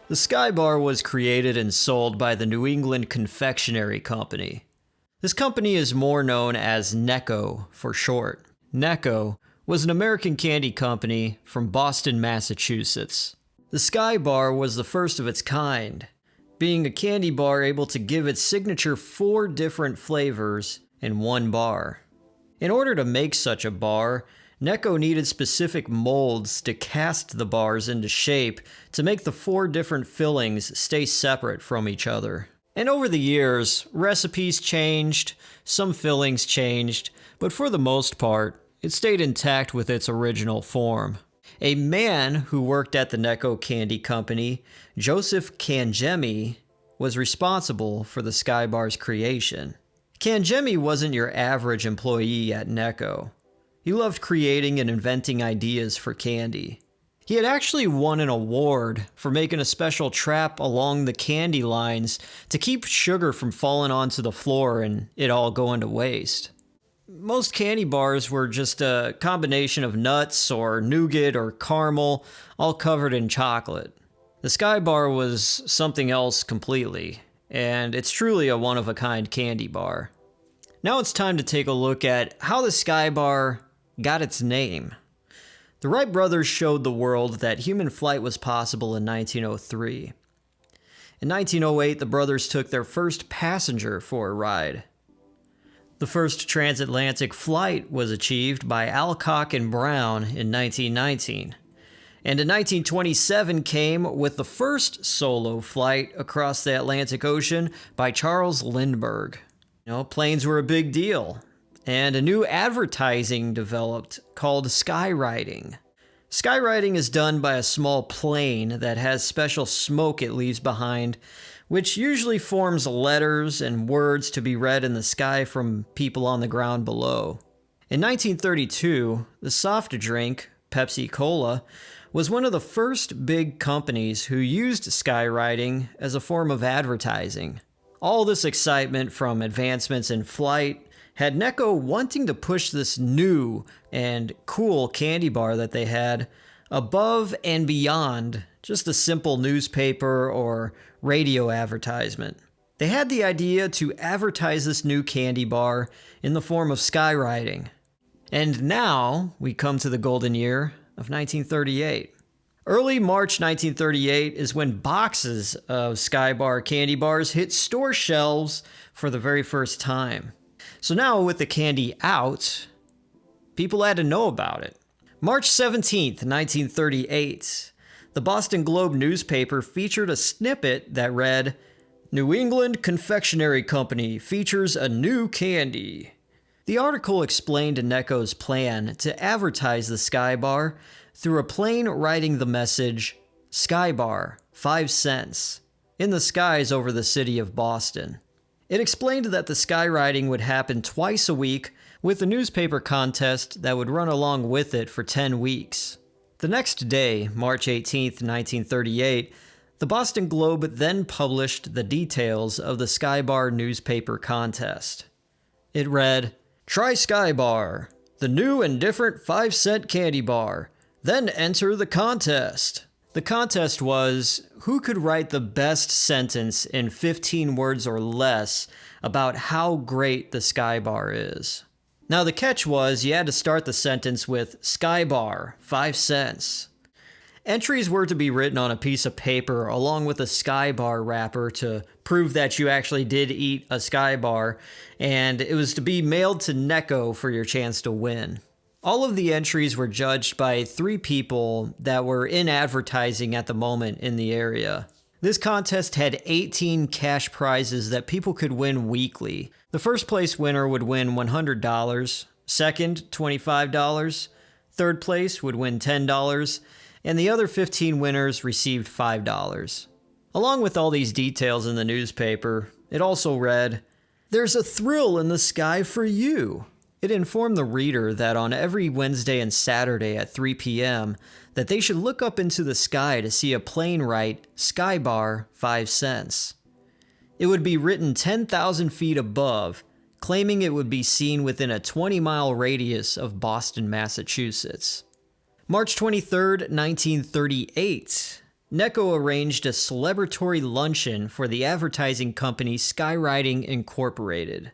The Sky Bar was created and sold by the New England Confectionery Company. This company is more known as Necco for short. Necco was an American candy company from Boston, Massachusetts. The Sky Bar was the first of its kind, being a candy bar able to give its signature 4 different flavors in one bar. In order to make such a bar, Necco needed specific molds to cast the bars into shape to make the 4 different fillings stay separate from each other. And over the years, recipes changed, some fillings changed, but for the most part, it stayed intact with its original form. A man who worked at the Necco Candy Company, Joseph Cangemi, was responsible for the Sky Bar's creation. Cangemi wasn't your average employee at Necco. He loved creating and inventing ideas for candy. He had actually won an award for making a special trap along the candy lines to keep sugar from falling onto the floor and it all going to waste. Most candy bars were just a combination of nuts or nougat or caramel, all covered in chocolate. The Sky Bar was something else completely, and it's truly a one-of-a-kind candy bar. Now it's time to take a look at how the Sky Bar got its name. The Wright brothers showed the world that human flight was possible in 1903. In 1908, the brothers took their first passenger for a ride. The first transatlantic flight was achieved by Alcock and Brown in 1919. And in 1927 came with the first solo flight across the Atlantic Ocean by Charles Lindbergh. Planes were a big deal. And a new advertising developed called skywriting. Skywriting is done by a small plane that has special smoke it leaves behind, which usually forms letters and words to be read in the sky from people on the ground below. In 1932, the soft drink, Pepsi Cola, was one of the first big companies who used skywriting as a form of advertising. All this excitement from advancements in flight had Necco wanting to push this new and cool candy bar that they had above and beyond just a simple newspaper or radio advertisement. They had the idea to advertise this new candy bar in the form of skywriting. And now we come to the golden year of 1938. Early March 1938 is when boxes of Sky Bar candy bars hit store shelves for the very first time. So now with the candy out, people had to know about it. March 17th, 1938, the Boston Globe newspaper featured a snippet that read, "New England Confectionery Company features a new candy." The article explained Necco's plan to advertise the Sky Bar through a plane writing the message, "Sky Bar, 5 cents," in the skies over the city of Boston. It explained that the skywriting would happen twice a week with a newspaper contest that would run along with it for 10 weeks. The next day, March 18th, 1938, the Boston Globe then published the details of the Sky Bar newspaper contest. It read, "Try Sky Bar, the new and different 5-cent candy bar. Then enter the contest." The contest was who could write the best sentence in 15 words or less about how great the Sky Bar is. Now the catch was you had to start the sentence with "Sky Bar, 5 cents." Entries were to be written on a piece of paper along with a Sky Bar wrapper to prove that you actually did eat a Sky Bar, and it was to be mailed to Necco for your chance to win. All of the entries were judged by 3 people that were in advertising at the moment in the area. This contest had 18 cash prizes that people could win weekly. The first place winner would win $100, second $25, third place would win $10, and the other 15 winners received $5. Along with all these details in the newspaper, it also read, "There's a thrill in the sky for you." It informed the reader that on every Wednesday and Saturday at 3 p.m. that they should look up into the sky to see a plane write, "Sky Bar, 5 cents." It would be written 10,000 feet above, claiming it would be seen within a 20-mile radius of Boston, Massachusetts. March 23rd, 1938. Necco arranged a celebratory luncheon for the advertising company Skywriting Incorporated.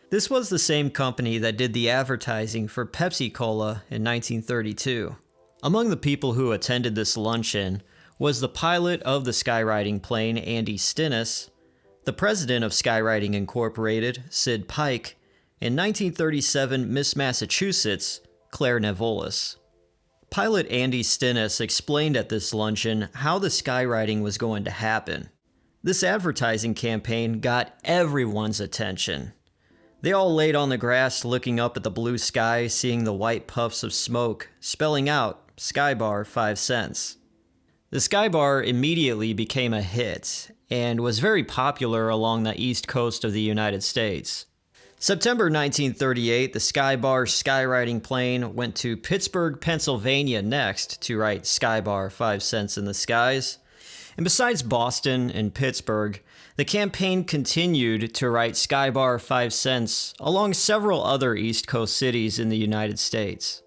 This was the same company that did the advertising for Pepsi-Cola in 1932. Among the people who attended this luncheon was the pilot of the skywriting plane, Andy Stennis, the president of Skywriting Incorporated, Sid Pike, and 1937 Miss Massachusetts, Claire Nevolis. Pilot Andy Stennis explained at this luncheon how the skywriting was going to happen. This advertising campaign got everyone's attention. They all laid on the grass looking up at the blue sky, seeing the white puffs of smoke, spelling out Sky Bar 5 cents. The Sky Bar immediately became a hit and was very popular along the east coast of the United States. September 1938, the Sky Bar skywriting plane went to Pittsburgh, Pennsylvania next to write Sky Bar 5 cents in the skies. And besides Boston and Pittsburgh, the campaign continued to write Sky Bar 5 cents along several other East Coast cities in the United States.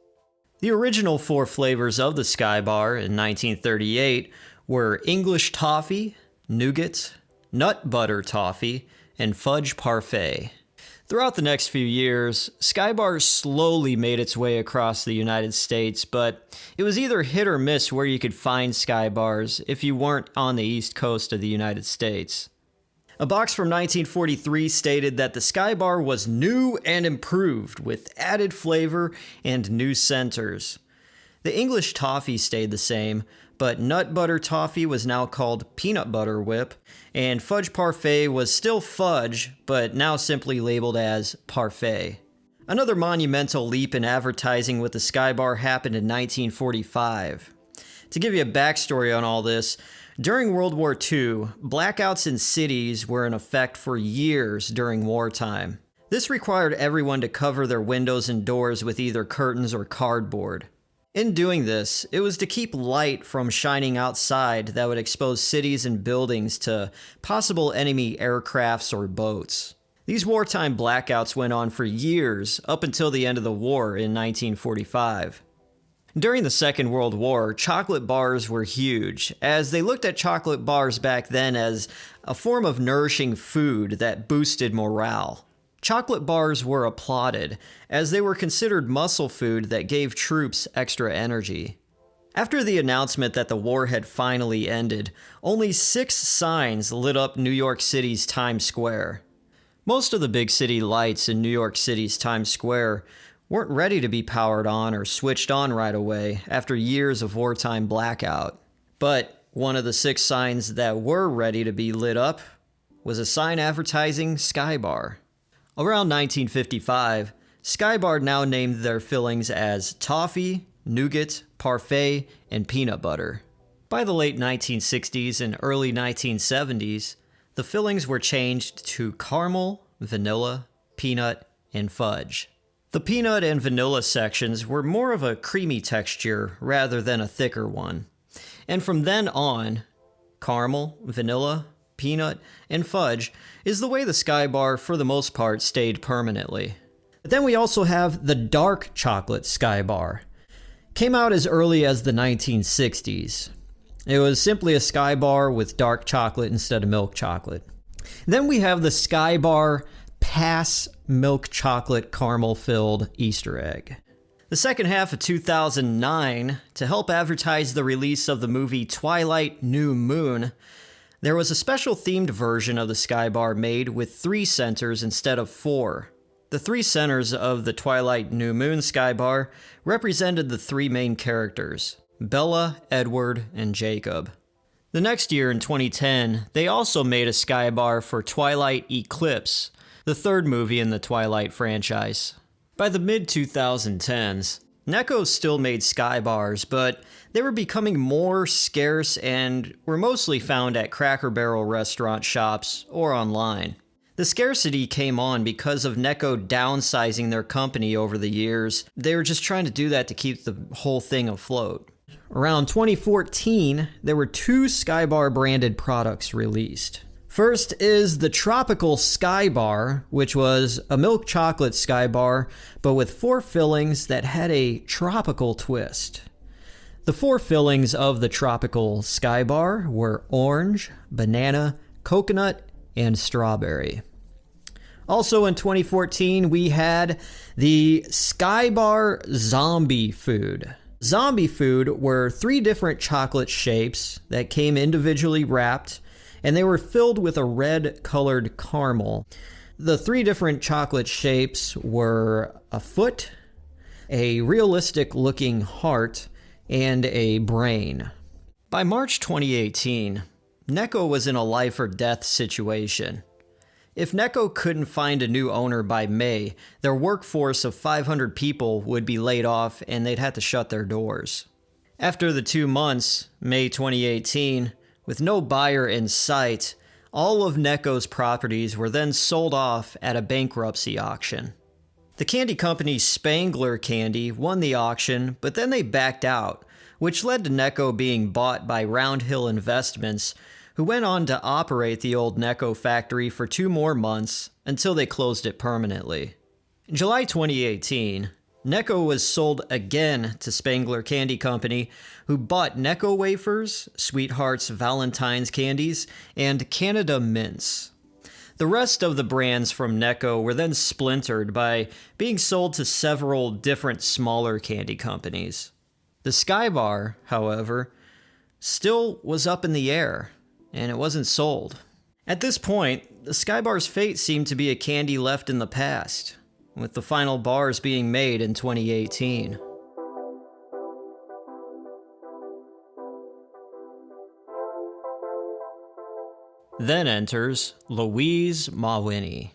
The original 4 flavors of the Sky Bar in 1938 were English toffee, nougat, nut butter toffee, and fudge parfait. Throughout the next few years, Sky Bar slowly made its way across the United States, but it was either hit or miss where you could find Sky Bars if you weren't on the East Coast of the United States. A box from 1943 stated that the Sky Bar was new and improved with added flavor and new centers. The English toffee stayed the same, but nut butter toffee was now called peanut butter whip, and fudge parfait was still fudge, but now simply labeled as parfait. Another monumental leap in advertising with the Sky Bar happened in 1945. To give you a backstory on all this, during World War II, blackouts in cities were in effect for years during wartime. This required everyone to cover their windows and doors with either curtains or cardboard. In doing this, it was to keep light from shining outside that would expose cities and buildings to possible enemy aircrafts or boats. These wartime blackouts went on for years, up until the end of the war in 1945. During the Second World War, chocolate bars were huge, as they looked at chocolate bars back then as a form of nourishing food that boosted morale. Chocolate bars were applauded, as they were considered muscle food that gave troops extra energy. After the announcement that the war had finally ended, only 6 signs lit up New York City's Times Square. Most of the big city lights in New York City's Times Square weren't ready to be powered on or switched on right away after years of wartime blackout. But one of the 6 signs that were ready to be lit up was a sign advertising Sky Bar. Around 1955, Sky Bar now named their fillings as toffee, nougat, parfait, and peanut butter. By the late 1960s and early 1970s, the fillings were changed to caramel, vanilla, peanut, and fudge. The peanut and vanilla sections were more of a creamy texture rather than a thicker one. And from then on, caramel, vanilla, peanut, and fudge is the way the Sky Bar for the most part stayed permanently. But then we also have the dark chocolate Sky Bar. Came out as early as the 1960s. It was simply a Sky Bar with dark chocolate instead of milk chocolate. Then we have the Sky Bar Pass milk chocolate caramel filled Easter egg. The second half of 2009, to help advertise the release of the movie Twilight New Moon, there was a special themed version of the Sky Bar made with 3 centers instead of 4. The 3 centers of the Twilight New Moon Sky Bar represented the 3 main characters, Bella, Edward, and Jacob. The next year in 2010, they also made a Sky Bar for Twilight Eclipse, the 3rd movie in the Twilight franchise. By the mid-2010s, Necco still made Sky Bars, but they were becoming more scarce and were mostly found at Cracker Barrel restaurant shops or online. The scarcity came on because of Necco downsizing their company over the years. They were just trying to do that to keep the whole thing afloat. Around 2014, there were 2 Sky Bar branded products released. First is the Tropical Sky Bar, which was a milk chocolate Sky Bar, but with 4 fillings that had a tropical twist. The four fillings of the tropical Sky Bar were orange, banana, coconut, and strawberry. Also in 2014, we had the Sky Bar Zombie Food. Zombie Food were 3 different chocolate shapes that came individually wrapped, and they were filled with a red-colored caramel. The 3 different chocolate shapes were a foot, a realistic-looking heart, and a brain. By March 2018, Necco was in a life-or-death situation. If Necco couldn't find a new owner by May, their workforce of 500 people would be laid off and they'd have to shut their doors. After the 2 months, May 2018, with no buyer in sight, all of Necco's properties were then sold off at a bankruptcy auction. The candy company Spangler Candy won the auction, but then they backed out, which led to Necco being bought by Round Hill Investments, who went on to operate the old Necco factory for 2 more months until they closed it permanently. In July 2018, Necco was sold again to Spangler Candy Company, who bought Necco wafers, Sweethearts Valentine's candies, and Canada Mints. The rest of the brands from Necco were then splintered by being sold to several different smaller candy companies. The Sky Bar, however, still was up in the air, and it wasn't sold. At this point, the Sky Bar's fate seemed to be a candy left in the past, with the final bars being made in 2018. Then enters Louise Mawhinney,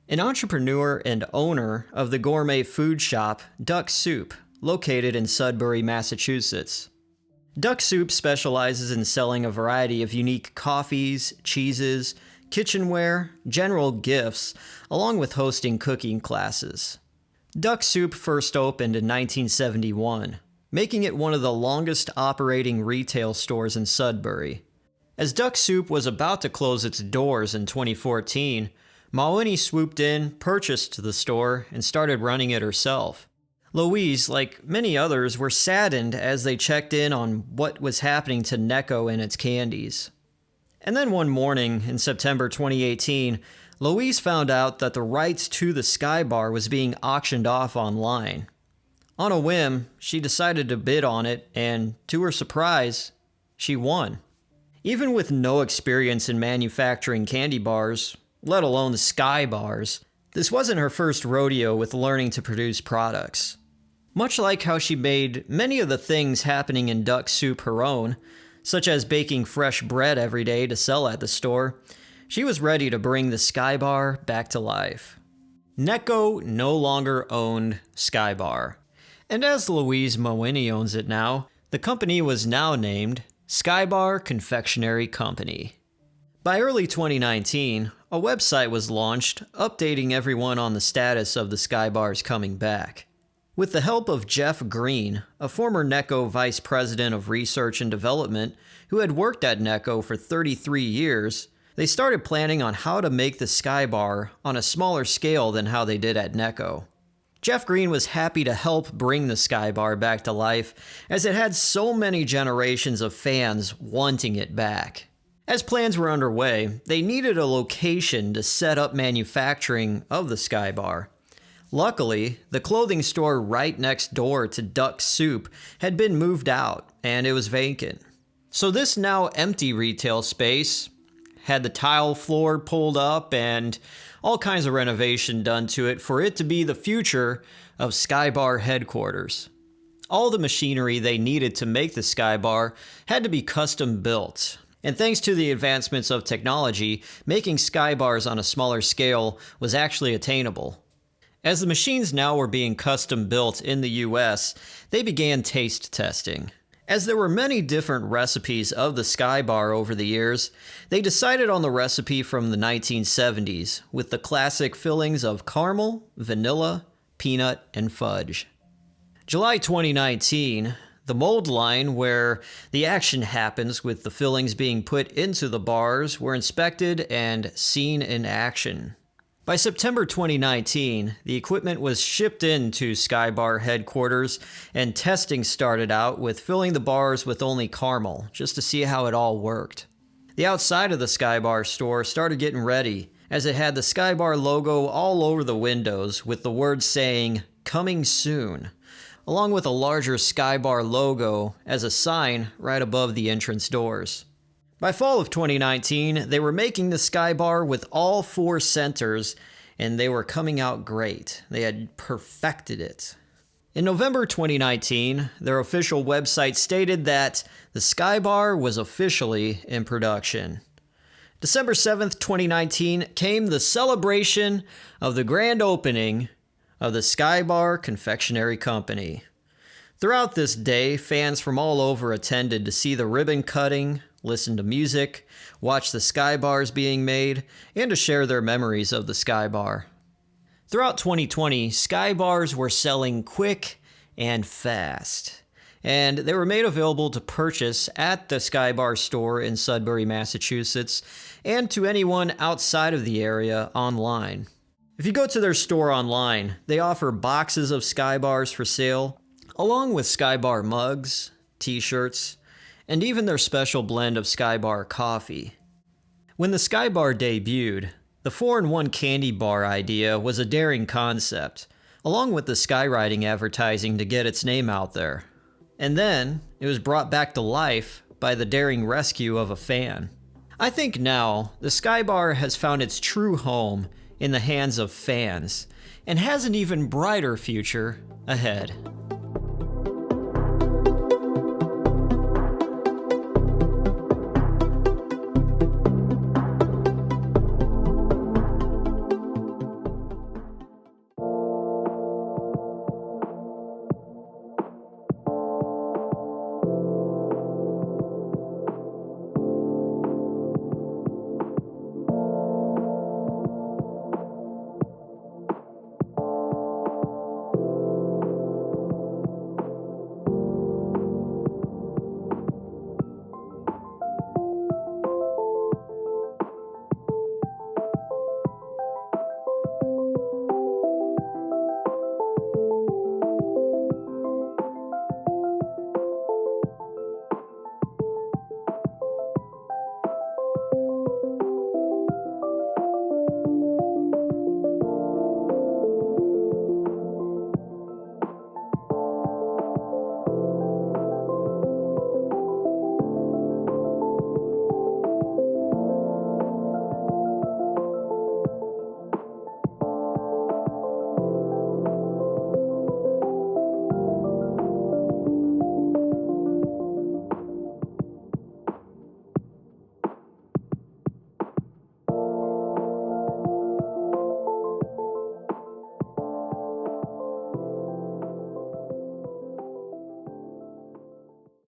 an entrepreneur and owner of the gourmet food shop Duck Soup, located in Sudbury, Massachusetts. Duck Soup specializes in selling a variety of unique coffees, cheeses, kitchenware, general gifts, along with hosting cooking classes. Duck Soup first opened in 1971, making it one of the longest operating retail stores in Sudbury. As Duck Soup was about to close its doors in 2014, Mawhinney swooped in, purchased the store, and started running it herself. Louise, like many others, were saddened as they checked in on what was happening to Necco and its candies. And then one morning in September 2018, Louise found out that the rights to the Sky Bar was being auctioned off online. On a whim, she decided to bid on it, and to her surprise, she won. Even with no experience in manufacturing candy bars, let alone the Sky Bars, this wasn't her first rodeo with learning to produce products. Much like how she made many of the things happening in Duck Soup her own, such as baking fresh bread every day to sell at the store, she was ready to bring the Sky Bar back to life. Necco no longer owned Sky Bar, and as Louise Mawhinney owns it now, the company was now named Sky Bar Confectionery Company. By early 2019, a website was launched updating everyone on the status of the Sky Bars coming back. With the help of Jeff Green, a former Necco Vice President of Research and Development who had worked at Necco for 33 years, they started planning on how to make the Sky Bar on a smaller scale than how they did at Necco. Jeff Green was happy to help bring the Sky Bar back to life, as it had so many generations of fans wanting it back. As plans were underway, they needed a location to set up manufacturing of the Sky Bar. Luckily, the clothing store right next door to Duck Soup had been moved out, and it was vacant. So this now empty retail space had the tile floor pulled up and all kinds of renovation done to it for it to be the future of Sky Bar headquarters. All the machinery they needed to make the Sky Bar had to be custom built. And thanks to the advancements of technology, making Sky Bars on a smaller scale was actually attainable. As the machines now were being custom built in the US, they began taste testing. As there were many different recipes of the Sky Bar over the years, they decided on the recipe from the 1970s, with the classic fillings of caramel, vanilla, peanut, and fudge. July 2019, the mold line where the action happens with the fillings being put into the bars were inspected and seen in action. By September 2019, the equipment was shipped into Sky Bar headquarters, and testing started out with filling the bars with only caramel, just to see how it all worked. The outside of the Sky Bar store started getting ready, as it had the Sky Bar logo all over the windows with the words saying, "Coming soon," along with a larger Sky Bar logo as a sign right above the entrance doors. By fall of 2019, they were making the Sky Bar with all 4 centers, and they were coming out great. They had perfected it. In November 2019, their official website stated that the Sky Bar was officially in production. December 7th, 2019 came the celebration of the grand opening of the Sky Bar Confectionery Company. Throughout this day, fans from all over attended to see the ribbon cutting, listen to music, watch the Sky Bars being made, and to share their memories of the Sky Bar. Throughout 2020, Sky Bars were selling quick and fast, and they were made available to purchase at the Sky Bar store in Sudbury, Massachusetts, and to anyone outside of the area online. If you go to their store online, they offer boxes of Sky Bars for sale, along with Sky Bar mugs, t-shirts, and even their special blend of Sky Bar coffee. When the Sky Bar debuted, the 4-in-1 candy bar idea was a daring concept, along with the skywriting advertising to get its name out there. And then, it was brought back to life by the daring rescue of a fan. I think now, the Sky Bar has found its true home in the hands of fans, and has an even brighter future ahead.